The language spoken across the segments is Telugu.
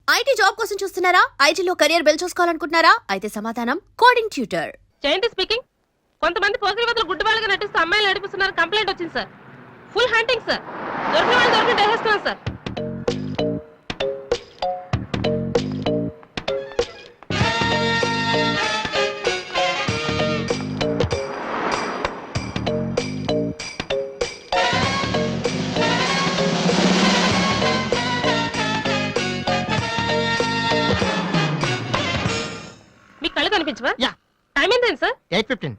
ఐటీ జాబ్ కోసం చూస్తున్నారా? ఐటీలో కెరియర్ బిల్డ్ చూసుకోవాలనుకుంటున్నారా? అయితే సమాధానం కోడింగ్ ట్యూటర్. జయంతి స్పీకింగ్. కొంతమంది పోకిరి వదలు గుడ్డి వాళ్ళగా నటిస్తూ అమ్మాయిలు నడిపిస్తున్నారు. కంప్లైంట్ వచ్చింది సార్. Full hunting sir. దొరికిన వాళ్ళు దొరికి డేసేస్తున్నాం సార్. మీకు కళ్ళు కనిపించవా? టైం ఏంటండి సార్? 8:15.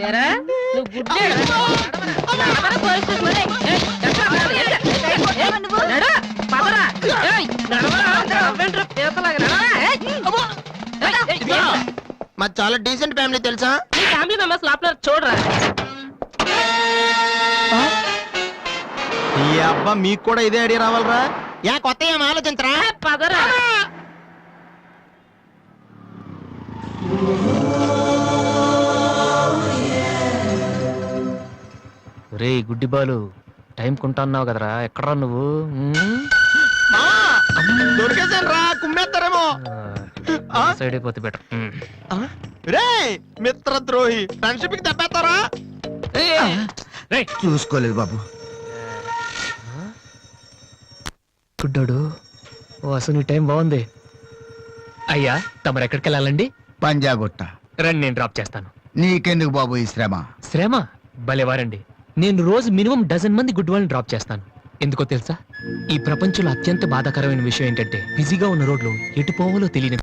ఏరా, నువ్వు గుడ్డే పోలీస్ స్టేషన్ మాది చాలా డీసెంట్ ఫ్యామిలీ తెలుసా? మీ ఫ్యామిలీ మెంబర్స్ లోపల చూడరా. ఈ అబ్బా మీకు కూడా ఇదే ఐడియా రావాలరా? యా కొత్త ఏం ఆలోచించరా? పదరా. రే గుడ్డి బాలు, టైం కొంటా అన్నావు కదరా, ఎక్కడరా నువ్వు? దొరికేసాను రా, కుమ్మేస్తారేమో. సైడ్ అయిపోతే బెటర్. రే మిత్ర ద్రోహి, ఫ్రెండ్షిప్ కి దెబ్బేస్తారా? చూసుకోలేదు బాబు. గుడ్డోడు, ఓ అసలు నీ టైం బాగుంది. అయ్యా తమరు ఎక్కడికి వెళ్ళాలండి? పంజాగుట్ట. రండి, నేను డ్రాప్ చేస్తాను. నీకెందుకు బాబు ఈ శ్రమ? శ్రమ భలేవారండి. నేను రోజు మినిమం 12 మంది గుడ్ వాళ్ళని డ్రాప్ చేస్తాను. ఎందుకో తెలుసా? ఈ ప్రపంచంలో అత్యంత బాధాకరమైన విషయం ఏంటంటే బిజీగా ఉన్న రోడ్లు ఎటు పోవాలో తెలియని.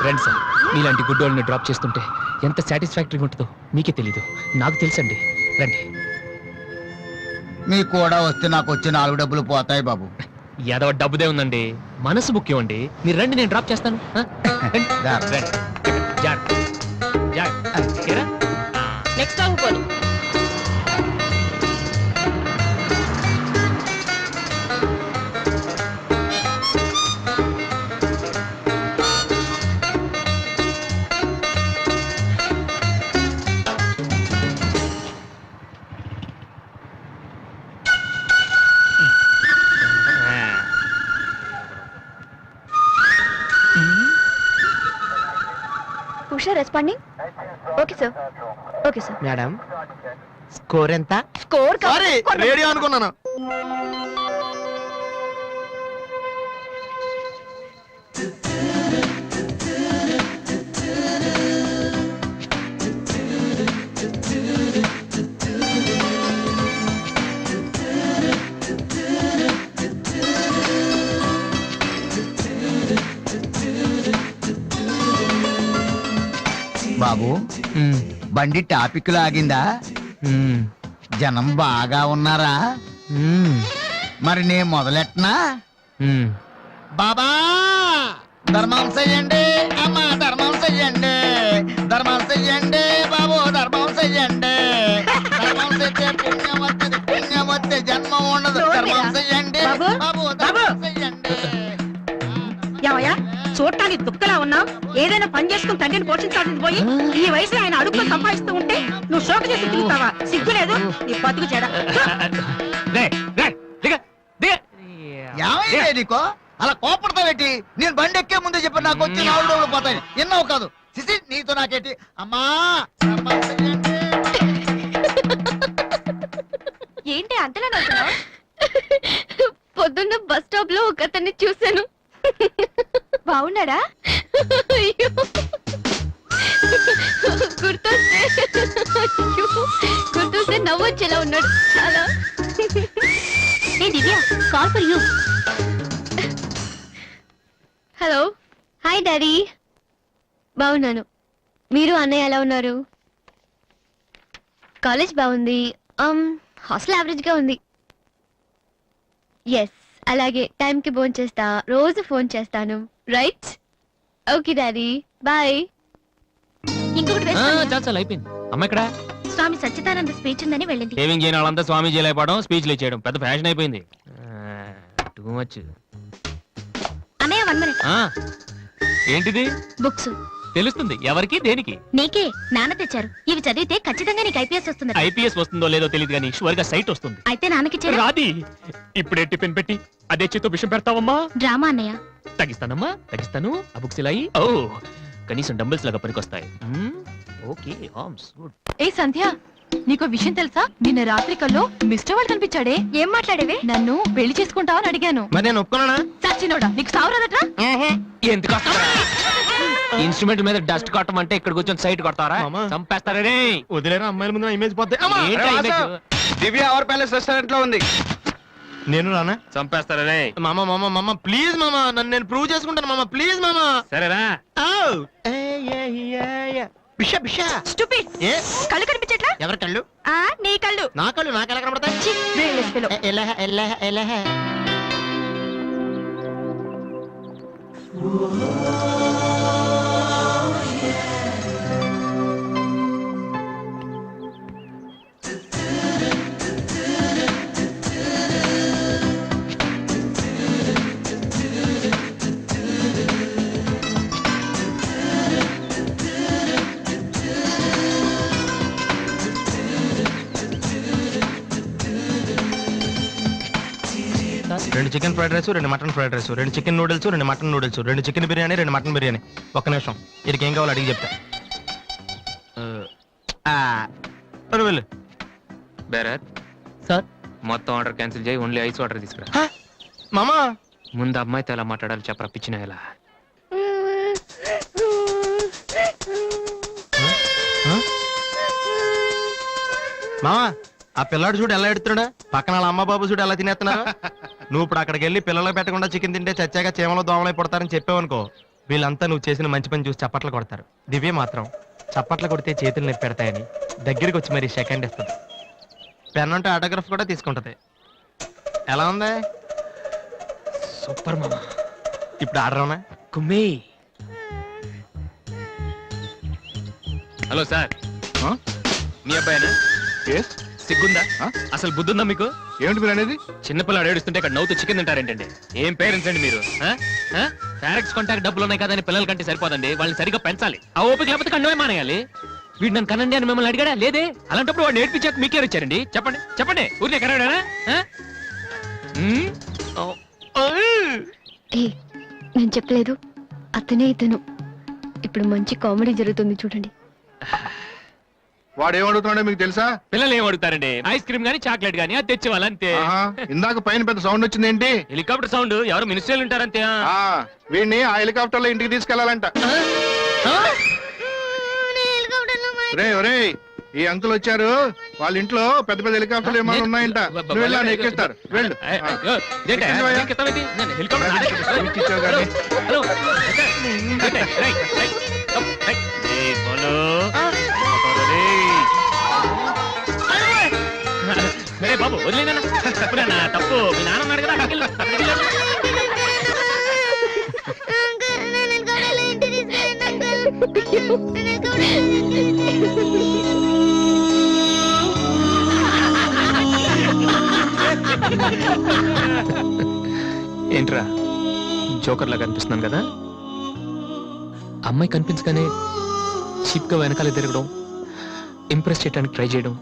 రండి సార్, మీలాంటి గుడ్ వాళ్ళని డ్రాప్ చేస్తుంటే ఎంత సాటిస్ఫాక్టరీగా ఉంటుందో మీకే తెలీదు, నాకు తెలుసండి. రండి. మీకు కూడా వస్తే నాకు వచ్చే 4 డబ్బులు పోతాయి బాబు. ఏదో డబ్బుదే ఉందండి, మనసు ముఖ్యం అండి. మీరు రండి, నేను డ్రాప్ చేస్తాను. నెక్స్ట్ టైం పోనీ. Usha responding. Okay sir. Okay sir. Madam score ఎంత? స్కోర్ సారీ, రేడియో అనుకున్నాను. బాబు బండి టాపిక్ లాగిందా? జనం బాగా ఉన్నారా? మరి నేను మొదలెట్టనా? బాబా ధర్మం చెయ్యండి, అమ్మ ధర్మం చెయ్యండి, ధర్మం చెయ్యండి బాబు, ధర్మం చెయ్యండి. ధర్మం చేస్తే పుణ్యం వస్తుంది, పుణ్యం వస్తే జన్మ ఉండదు. ధర్మం చెయ్యండి బాబు, ధర్మం చెయ్యండి. యావయ్యా, చూడటానికి దుఃఖలా ఉన్నావు. ఏదైనా పని చేసుకుని తండ్రిని పోషించాల్సింది పోయి ఈ వయసులో ఆయన అడుగులు సంపాదిస్తూ ఉంటే నువ్వు షోక చేసి తిరుగుతావా? సిగ్గులేదు నీ బతుకు చెడ. ఏమైంది నీకో అలా కోపడతావేటి? నేను బండి ఎక్కే ముందే చెప్పి నాకు వచ్చి 4 డబ్బులు పోతాయి. ఎన్నో కాదు సిసి, నీతో నాకేటి? అమ్మా ఏంటి అంతలా నవ్వుతున్నావ్? పొద్దున్న బస్ స్టాప్ లో ఒక అతన్ని చూశాను. బాగున్నాడా? గుర్తొస్తే నవ్వొచ్చేలా ఉన్నాడు చాలా. Divya, call for you. Hello. Hi daddy. బాగున్నాను. మీరు అన్నయ్య ఎలా ఉన్నారు? కాలేజ్ బాగుంది. హాస్టల్ యావరేజ్ గా ఉంది. ఎస్, అలాగే టైంకి ఫోన్ చేస్తా, రోజు ఫోన్ చేస్తాను. రైట్? Okay daddy, bye. ఇంకొకటి చాలు అయిపోయింది. అమ్మ ఇక్కడ స్వామి సచ్చిదానంద స్పీచ్ ఉందని వెళ్ళింది. సేవింగ్ చేయని వాళ్ళంతా స్వామీజీ అయిపోవడం, స్పీచ్లు ఇచ్చేయడం పెద్ద ఫ్యాషన్ అయిపోయింది. Too much. అన్నయ్య 1 minute. ఏంటిది? బుక్స్. తెలుస్తుంది ఎవరికి దేనికి. నీకే నాన్న తెచ్చారు. ఇవి చదివితే ఖచ్చితంగా నీకు ఐపీఎస్ వస్తుంది. ఐపీఎస్ వస్తుందో లేదో తెలియదు కానీ షువర్ గా సైట్ వస్తుంది. అయితే నాన్నకి రాది ఇప్పుడే టిఫిన్ పెట్టి అదే చేతో విషయం పెడతావమ్మా. డ్రామా అన్నయ్య. తగ్గిస్తానమ్మా తగ్గిస్తాను. ఆ బుక్స్ ఇలా ఓ కనీసం డంబుల్స్ లాగా పనికొస్తాయి. Okay arms good. ఏ సంధ్య, నీకో విషయం తెలుసా? నిన్న రాత్రి కల్లో మిస్టర్ వాడు కనిపించాడే. ఏం మాట్లాడేవే? నన్ను పెళ్లి చేసుకుంటావా అని అడిగాను. మరి నేను ఒప్పుకున్నానా? సచ్చినోడా, నీకు సావరాదట్రా? ఎందుకు ఇన్స్ట్రుమెంట్ మీద డస్ట్ కొట్టమంటే ఇక్కడ కూర్చొని సైట్ కొడతారా? మామా. చంపేస్తారా రే. వదిలేరా అమ్మాయిల ముందు ఇమేజ్ పోతే ఏంటా image? Divya our palace restaurant లో ఉంది. నేను రానా? చంపేస్తారా రే. మామ ప్లీజ్ మామ, నన్ను నేను ప్రూవ్ చేసుకుంటాను మామ, ప్లీజ్ మామ. సరేరా. బిషా బిషా. Stupid. ఏ కళ్ళు కనిపించట్లా? ఎవరి కళ్ళు? నీ కళ్ళు. నా కళ్ళు నాకెలా కనబడతాయి? Brainless fellow. ఎలా రెండు చికెన్ ఫ్రైడ్ రైస్, రెండు మటన్ ఫ్రైడ్ రైస్, రెండు చికెన్ నూడిల్స్, రెండు మటన్ నూడిల్స్, రెండు చికెన్ బిర్యానీ, రెండు మటన్ బిర్యానీ. ఒక్క నిమిషం, వీరికి ఏం కావాలో అడిగి చెప్తా. వెళ్ళు. బేరత్ సార్, మొత్తం ఆర్డర్ క్యాన్సిల్ చేయి. ఓన్లీ ఐస్ వాటర్ తీసుకురా. మామా ముందు అమ్మాయితో ఎలా మాట్లాడాలి చెప్పరా పిచ్చిన ఎలా. మామా ఆ పిల్లాడు చూడు ఎలా ఎడుతున్నాడా, పక్కన వాళ్ళ అమ్మ బాబు చూడు ఎలా తినేస్తున్నారా. నువ్వు ఇప్పుడు అక్కడికి వెళ్ళి పిల్లలకు పెట్టకుండా చికెన్ తింటే చచ్చాక చీమలో దోమలై పడతారని చెప్పావనుకో, వీళ్ళంతా నువ్వు చేసిన మంచి పని చూసి చప్పట్లు కొడతారు. దివ్య మాత్రం చప్పట్లు కొడితే చేతులు నొప్పి పెడతాయని దగ్గరికి వచ్చి మరి సెకండ్ ఇస్తుంది. పెన్ అంటే ఆటోగ్రాఫ్ కూడా తీసుకుంటది. ఎలా ఉంది? సూపర్ మామా. ఇప్పుడు ఆర్డర్ అవునా? కుమ్మే. హలో సార్, మీ అబ్బాయినా? సిగ్గుందా? అసలు బుద్ధుందా మీకు? ఏమిటి మీరు అనేది? చిన్నపిల్లాడు ఏడుస్తుంటే ఇక్కడ నవ్వుతూ చికెన్ తింటారేంటండి? ఏం పేరెంట్స్ అండి మీరు? ఫారెక్స్ కాంటాక్ట్ డబ్బులు ఉన్నాయి కదని పిల్లల కంటే సరిపోదండి, వాళ్ళని సరిగ్గా పెంచాలి. ఆ ఓపిక లేకపోతే కండమే మానేయాలి. వీడు నన్ను కనండి అని మిమ్మల్ని అడిగాడా? లేదే. అలాంటప్పుడు వాడు నేర్పించాక మీకే వచ్చారండి. చెప్పండి చెప్పండి, ఊరినే కనడానా? నేను చెప్పలేదు, అతనే ఇతను. ఇప్పుడు మంచి కామెడీ జరుగుతుంది చూడండి. వాడు ఏమడుగుతున్నాడో మీకు తెలుసా? పిల్లలు ఏం అడుగుతారండి? ఐస్ క్రీమ్ గానీ చాక్లెట్ గానీ అది తెచ్చేవాళ్ళంతే. ఇందాక పైన పెద్ద సౌండ్ వచ్చింది ఏంటి? Helicopter sound. ఎవరు మినిస్టర్లు ఉంటారంతే. వీడిని ఆ హెలికాప్టర్ లో ఇంటికి తీసుకెళ్లాలంట. రే ఒరే, ఈ అంకుల్ వచ్చారు, వాళ్ళ ఇంట్లో పెద్ద పెద్ద హెలికాప్టర్లు ఏమైనా ఉన్నాయంట. నువ్వు వెళ్ళా ఎక్కిస్తారు. వెళ్ళు. బాబు వదిలేనా? తప్పు. మీ నాన్న ఉన్నాడు కదా. ఏంట్రా జోకర్ లాగా కనిపిస్తున్నాను కదా? అమ్మాయి కనిపించగానే చీప్ గా వెనకాల తిరగడం, ఇంప్రెస్ చేయడానికి ట్రై చేయడం.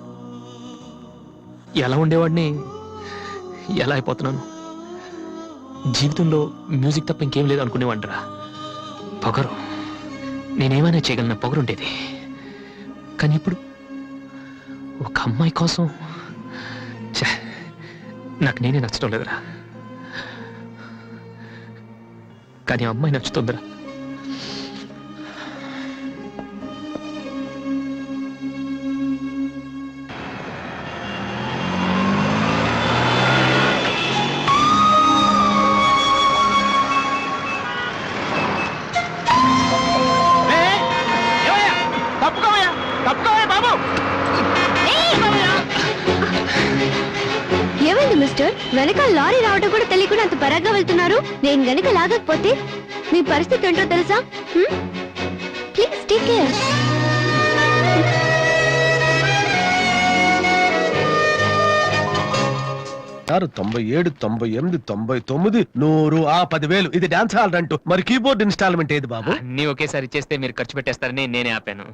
ఎలా ఉండేవాడిని ఎలా అయిపోతున్నాను. జీవితంలో మ్యూజిక్ తప్ప ఇంకేం లేదు అనుకునేవాడిరా. పొగరు, నేనేమైనా చేయగలన పొగరుండేది. కానీ ఇప్పుడు ఒక అమ్మాయి కోసం నాకు నేనే నచ్చడం లేదురా. కానీ ఆ అమ్మాయి నచ్చుతుందిరా. ఏమైంది మిస్టర్? వెనక లారీ రావడం కూడా తెలియకుండా అంత పరాగ్గా వెళ్తున్నారు. నేను గనుక లాగకపోతే మీ పరిస్థితి ఏంటో తెలుసా? Please take care. 96, 97, 98, 99, 100, 10,000. ఇది డాన్స్ హాల్ అంటూ మరి కీబోర్డ్ ఇన్స్టాల్మెంట్ ఏది బాబు? అన్ని ఒకేసారి ఇచ్చేస్తే మీరు ఖర్చు పెట్టేస్తారని నేనే ఆపాను.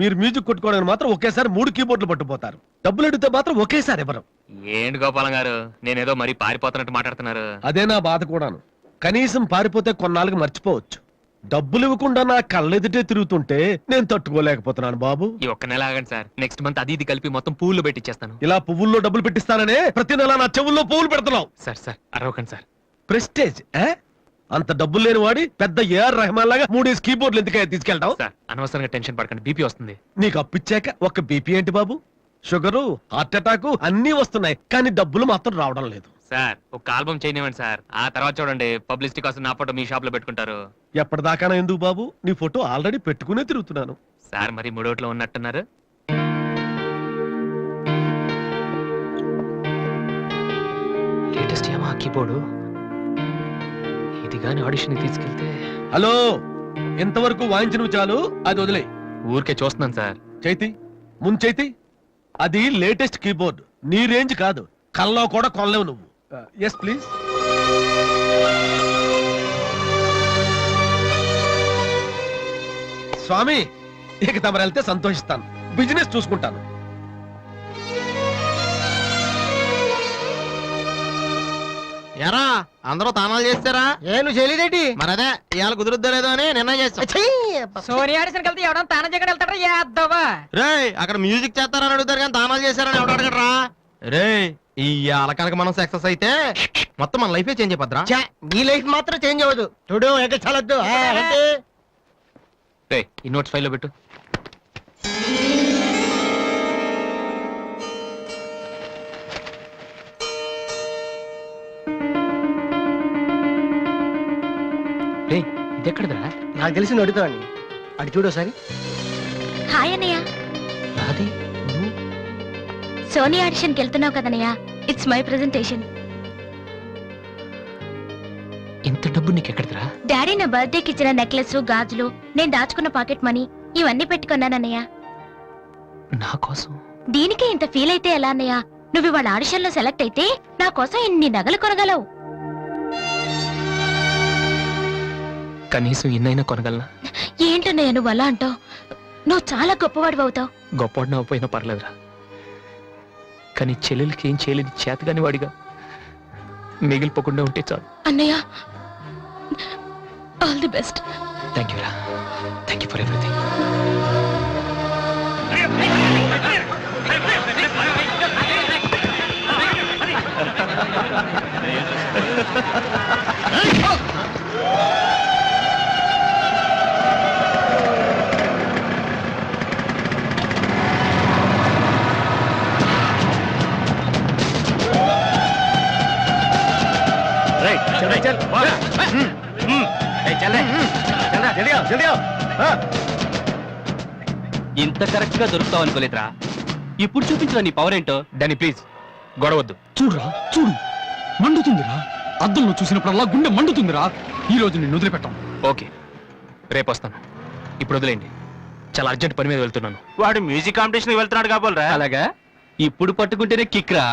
మీరు మ్యూజిక్ కొట్టుకోవడానికి మాత్రం ఒకేసారి 3 కీబోర్డులు పట్టుపోతారు. డబ్బులు అడిగితే మాత్రం ఒకేసారి ఎవరు? ఏంటి గోపాలం గారు, నేనేదో మరీ పారిపోతున్నట్టు మాట్లాడుతున్నారు. అదే నా బాధ కూడాను. కనీసం పారిపోతే కొన్నాళ్ళకి మర్చిపోవచ్చు. డబ్బులు ఇవ్వకుండా నా కళ్ళెదుటే తిరుగుతుంటే నేను తట్టుకోలేకపోతున్నాను బాబు. ఈ ఒక్క నెల ఆగండి సార్, నెక్స్ట్ మంత్ అది ఇది కలిపి మొత్తం పూలు పెట్టిచ్చేస్తాను. ఇలా పువ్వుల్లో డబ్బులు పెట్టిస్తాననే ప్రతి నెల నా చెవుల్లో పువ్వులు పెడుతున్నావు. Sir అరవకండి sir. ప్రెస్టేజ్ అంత డబ్బులు లేని వాడి పెద్ద ఏఆర్ రెహమాన్ లాగా 3 కీబోర్డులు ఎందుకయ్యా తీసుకెళ్తావు? సార్ అనవసరంగా టెన్షన్ పడకండి, బీపీ వస్తుంది. నీకు అప్పిచ్చాక ఒక్క బీపీ ఏంటి బాబు? షుగరు, హార్ట్ అటాక్ అన్నీ వస్తున్నాయి, కానీ డబ్బులు మాత్రం రావడం లేదు. సార్ ఒక ఆల్బమ్ చేయనివ్వండి సార్, ఆ తర్వాత చూడండి పబ్లిసిటీ కోసం నా ఫోటో మీ షాప్ లో పెట్టుకుంటారు. ఎప్పటిదాకా ఎందుకు బాబు? నీ ఫోటో ఆల్రెడీ పెట్టుకునే తిరుగుతున్నాను. సార్ మరి మూడోట్లో ఉన్నట్టున్నారు. లేటెస్ట్ యమహా కీబోర్డు, ఇది గాని ఆడిషన్ తీసుకెళ్తే. హలో, ఇంతవరకు వాయించినవి చాలు, అది వదిలే. ఊరికే చూస్తున్నాను సార్. చైతి ముంచైతి, అది లేటెస్ట్ కీబోర్డ్, నీ రేంజ్ కాదు, కల్లో కూడా కొనలేవు నువ్వు. Yes please. స్వామి, ఇక తమరు వెళ్తే సంతోషిస్తాను, బిజినెస్ చూసుకుంటాను. ఎరా అందరూ తానాలు చేస్తారా? ఏను చేయలేదేటి? మరదే ఇవాళ కుదురుద్దో లేదో అని నిర్ణయం చేస్తా. సోనియా ఆడిషన్ కలిసి ఎవడో తానం జగన్ వెళ్తాడా యాదవా? రేయ్ అక్కడ మ్యూజిక్ చేస్తారని అడుగుతారు కానీ తానాలు చేశారని ఎవడు అడగడరా? రేయ్ ఇవాళ కనుక మనం సక్సెస్ అయితే మొత్తం మన లైఫే చేంజ్ అయిపోద్రా. నీ లైఫ్ మాత్రం చేంజ్ అవ్వదు. చూడు ఎగచాలొద్దు. ఈ నోట్స్ ఫైల్లో పెట్టు. ఇదెక్కడదరా? నాకు తెలిసి అడుగుతావండి. అటు చూడు ఒకసారి. హాయ్ అన్నయ్య. రాధే, సోనీ ఆడిషన్కి వెళ్తున్నావు కదన్నయ్య, ఇట్స్ మై ప్రెజెంటేషన్. ఇంత డబ్బు నీకెక్కడదరా? డాడీ నా బర్త్డేకి ఇచ్చిన నెక్లెస్, గాజులు, నేను దాచుకున్న పాకెట్ మనీ ఇవన్నీ పెట్టుకున్నానన్నయ్య. నా కోసం? దీనికే ఇంత ఫీల్ అయితే ఎలా అన్నయ్య? నువ్వు ఇవాళ ఆడిషన్ లో సెలెక్ట్ అయితే నా కోసం ఇన్ని నగలు కొనగలవు. కనీసం ఇన్నైనా కొనగలనా? ఏంటన్నయ్య నువ్వు అలా అంటావు? నువ్వు చాలా గొప్పవాడు అవుతావు. గొప్పవాడిని అవ్వపోయినా పర్లేదురా, కానీ చెల్లెలకి ఏం చేయలేదు చేతగాని వాడిగా మిగిలిపోకుండా ఉంటే చాలు. అన్నయ్య, all the best. Thank you రా, థ్యాంక్ యూ ఫర్ ఎవ్రీథింగ్. ఇంత కరెక్ట్ గా దొరుకుతావు అనుకోలేదురా. ఇప్పుడు చూపించిన నీ పవర్ ఏంటో. డానీ ప్లీజ్ గొడవద్దు. చూడురా చూడు, మండుతుందిరా. అద్దంలో చూసినప్పుడల్లా గుండె మండుతుందిరా. ఈ రోజు నిన్ను వదిలిపెట్టాం. ఓకే, రేపు వస్తాను. ఇప్పుడు వదిలేండి, చాలా అర్జెంట్ పని మీద వెళ్తున్నాను. వాడు మ్యూజిక్ కాంపిటీషన్ వెళ్తున్నాడు కాబోలరా. అలాగా, ఇప్పుడు పట్టుకుంటేనే కిక్ రా.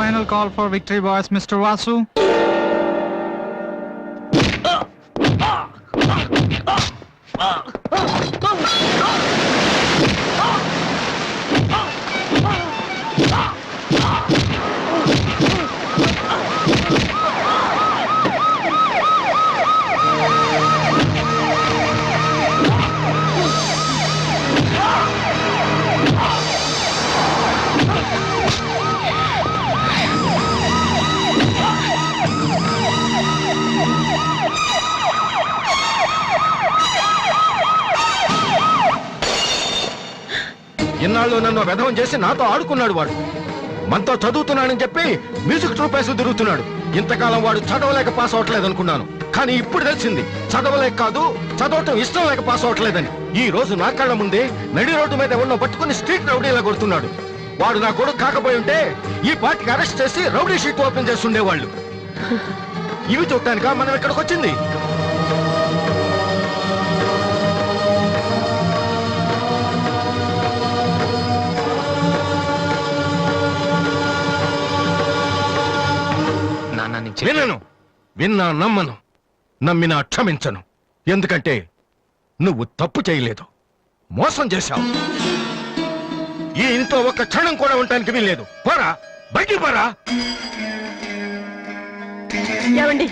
final call for victory, boys, Mr. Vasu. ఇన్నాళ్ళు నన్ను వెధవం చేసి నాతో ఆడుకున్నాడు వాడు. మనతో చదువుతున్నానని చెప్పి మ్యూజిక్ ట్రూప్ వేసి తిరుగుతున్నాడు. ఇంతకాలం వాడు చదవలేక పాస్ అవట్లేదు అనుకున్నాను, కానీ ఇప్పుడు తెలిసింది చదవలేక కాదు, చదవటం ఇష్టం లేక పాస్ అవట్లేదని. ఈ రోజు నా కళ్ళ ముందే నడి రోడ్డు మీద ఉన్న పట్టుకుని స్ట్రీట్ రౌడీలా కొడుతున్నాడు. వాడు నా కొడుకు కాకపోయి ఉంటే ఈ పార్టీకి అరెస్ట్ చేసి రౌడీ షీట్ ఓపెన్ చేసి ఉండేవాళ్ళు. ఇవి చూడటానికా మనం ఇక్కడికి వచ్చింది? వినను, విన్నా నమ్మను, నమ్మినా క్షమించను. ఎందుకంటే నువ్వు తప్పు చేయలేదు, మోసం చేశావు. ఈ ఇంట్లో ఒక్క క్షణం కూడా ఉండటానికి వీల్లేదు. పోరా, బయటికి పోరా. ఏమండి,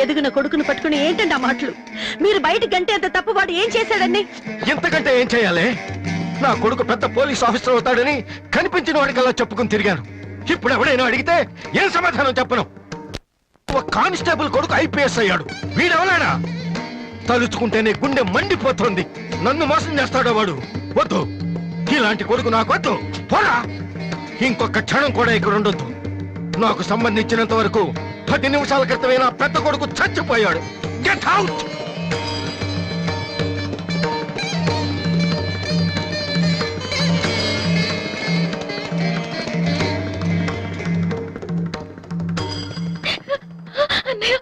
ఎదిగిన కొడుకును పట్టుకుని ఏంటండి ఆ మాటలు? మీరు బయట గంటే అంత తప్పు వాడు ఏం చేశాడండి? ఇంతకంటే ఏం చేయాలి? నా కొడుకు పెద్ద పోలీస్ ఆఫీసర్ అవుతాడని కనిపించిన వాడికల్లా చెప్పుకుని తిరిగాను. ఇప్పుడు ఎవడైనా అడిగితే ఏం సమాధానం చెప్పను. కానిస్టేబుల్ కొడుకు ఐపీఎస్ అయ్యాడు. వీడెవలాడా? తలుచుకుంటేనే గుండె మండిపోతుంది. నన్ను మోసం చేస్తాడో వాడు. వద్దు, ఇలాంటి కొడుకు నాకు వద్దు. పోరా, ఇంకొక క్షణం కూడా ఇక్కడ ఉండొద్దు. నాకు సంబంధించినంత వరకు 10 నిమిషాల క్రితమే నా పెద్ద కొడుకు చచ్చిపోయాడు. Get out. అన్నయ్య